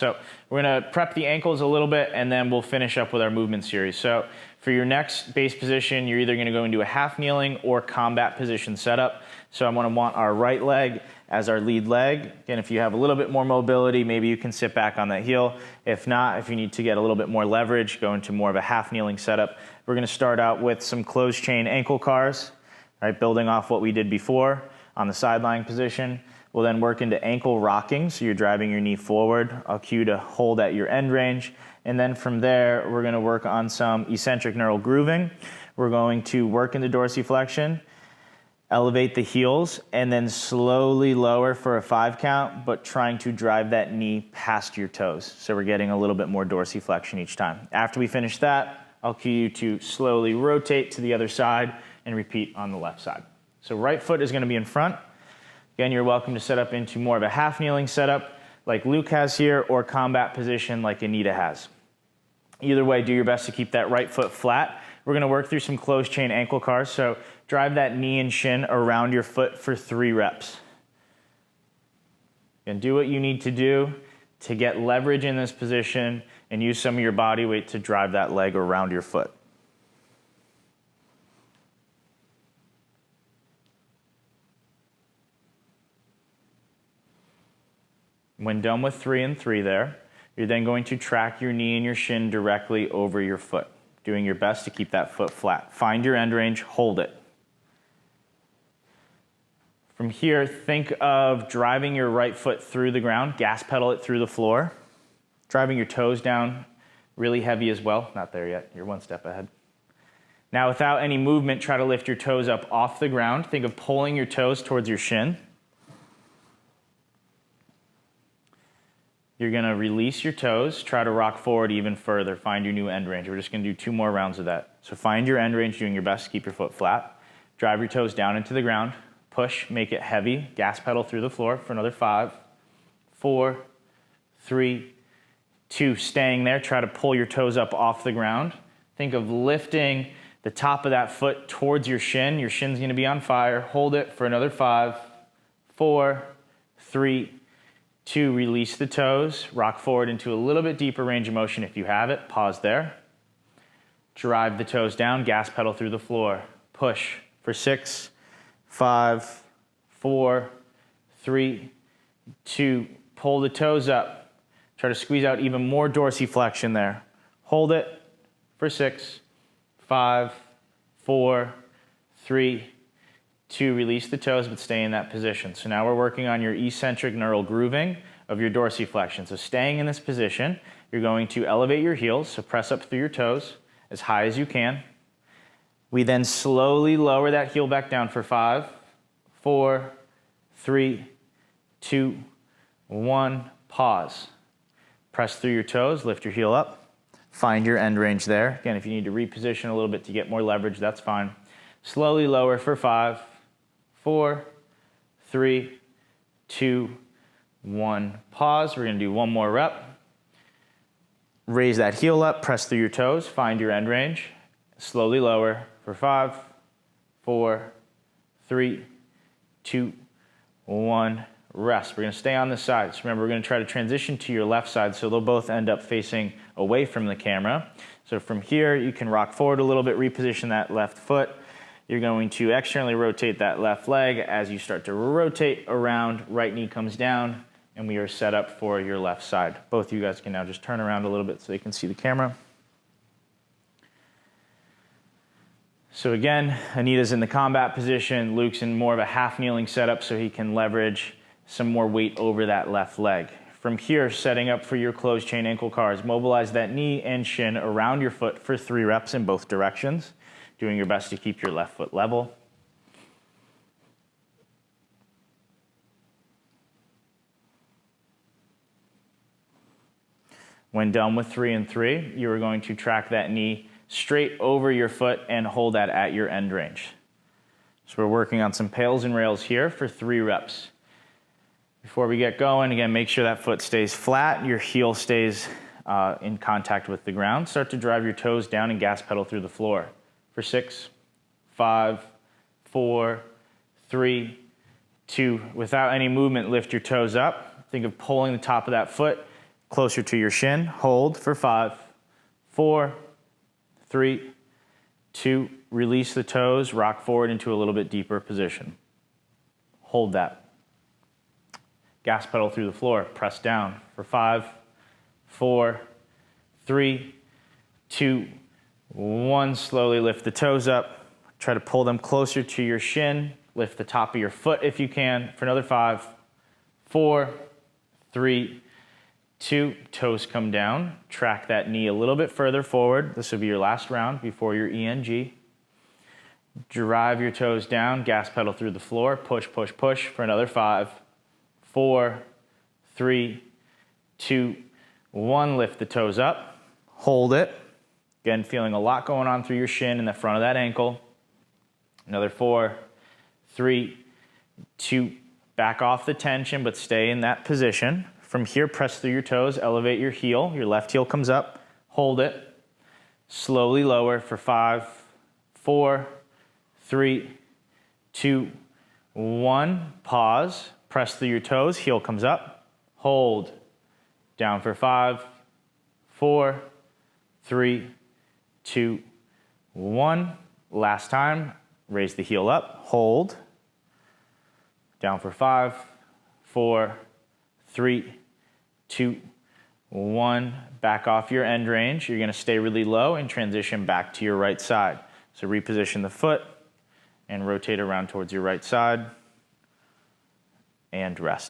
So we're going to prep the ankles a little bit, and then we'll finish up with our movement series. So for your next base position, you're either going to go into a half kneeling or combat position setup. So I'm going to want our right leg as our lead leg. Again, if you have a little bit more mobility, maybe you can sit back on that heel. If not, if you need to get a little bit more leverage, go into more of a half kneeling setup. We're going to start out with some closed chain ankle cars, right, building off what we did before on the side lying position. We'll then work into ankle rocking, so you're driving your knee forward. I'll cue to hold at your end range. And then from there, we're going to work on some eccentric neural grooving. We're going to work into dorsiflexion, elevate the heels, and then slowly lower for a 5 count, but trying to drive that knee past your toes. So we're getting a little bit more dorsiflexion each time. After we finish that, I'll cue you to slowly rotate to the other side and repeat on the left side. So right foot is going to be in front. Again, you're welcome to set up into more of a half kneeling setup like Luke has here, or combat position like Anita has. Either way, do your best to keep that right foot flat. We're going to work through some closed chain ankle cars, so drive that knee and shin around your foot for 3 reps. And do what you need to do to get leverage in this position and use some of your body weight to drive that leg around your foot. When done with 3 and 3 there, you're then going to track your knee and your shin directly over your foot, doing your best to keep that foot flat. Find your end range, hold it. From here, think of driving your right foot through the ground, gas pedal it through the floor, driving your toes down really heavy as well. Not there yet, you're 1 step ahead. Now without any movement, try to lift your toes up off the ground. Think of pulling your toes towards your shin. You're going to release your toes, try to rock forward even further, find your new end range. We're just going to do 2 more rounds of that. So find your end range, doing your best to keep your foot flat. Drive your toes down into the ground, push, make it heavy, gas pedal through the floor for another 5, 4, 3, 2. Staying there, try to pull your toes up off the ground. Think of lifting the top of that foot towards your shin. Your shin's going to be on fire. Hold it for another 5, 4, 3, 2, release the toes, rock forward into a little bit deeper range of motion if you have it. Pause there. Drive the toes down, gas pedal through the floor. Push for 6, 5, 4, 3, 2. Pull the toes up. Try to squeeze out even more dorsiflexion there. Hold it for 6, 5, 4, 3, 2, release the toes, but stay in that position. So now we're working on your eccentric neural grooving of your dorsiflexion. So staying in this position, you're going to elevate your heels, so press up through your toes as high as you can. We then slowly lower that heel back down for 5, 4, 3, 2, 1, pause. Press through your toes, lift your heel up, find your end range there. Again, if you need to reposition a little bit to get more leverage, that's fine. Slowly lower for 5, 4, 3, 2, 1. Pause. We're going to do 1 more rep. Raise that heel up, press through your toes, find your end range. Slowly lower for 5, 4, 3, 2, 1. Rest. We're going to stay on this side. So remember, we're going to try to transition to your left side, so they'll both end up facing away from the camera. So from here, you can rock forward a little bit, reposition that left foot. You're going to externally rotate that left leg. As you start to rotate around, right knee comes down, and we are set up for your left side. Both of you guys can now just turn around a little bit so you can see the camera. So again, Anita's in the combat position. Luke's in more of a half kneeling setup so he can leverage some more weight over that left leg. From here, setting up for your closed chain ankle cars. Mobilize that knee and shin around your foot for 3 reps in both directions, doing your best to keep your left foot level. When done with 3 and 3, you are going to track that knee straight over your foot and hold that at your end range. So we're working on some pails and rails here for 3 reps. Before we get going, again, make sure that foot stays flat, your heel stays in contact with the ground. Start to drive your toes down and gas pedal through the floor for 6, 5, 4, 3, 2. Without any movement, lift your toes up. Think of pulling the top of that foot, closer to your shin. Hold for 5, 4, 3, 2. Release the toes, rock forward into a little bit deeper position. Hold that. Gas pedal through the floor, press down for 5, 4, 3, 2, 1. Slowly lift the toes up. Try to pull them closer to your shin. Lift the top of your foot if you can for another 5, 4, 3, 2. Toes come down. Track that knee a little bit further forward. This will be your last round before your ENG. Drive your toes down, gas pedal through the floor, push, push, push for another 5, 4, 3, 2, 1. Lift the toes up, hold it. Again, feeling a lot going on through your shin and the front of that ankle. Another 4, 3, 2. Back off the tension, but stay in that position. From here, press through your toes, elevate your heel. Your left heel comes up, hold it. Slowly lower for 5, 4, 3, 2, 1. Pause. Press through your toes. Heel comes up. Hold. Down for 5, 4, 3, 2, 1. Last time. Raise the heel up. Hold. Down for 5, 4, 3, 2, 1. Back off your end range. You're going to stay really low and transition back to your right side. So reposition the foot and rotate around towards your right side and rest.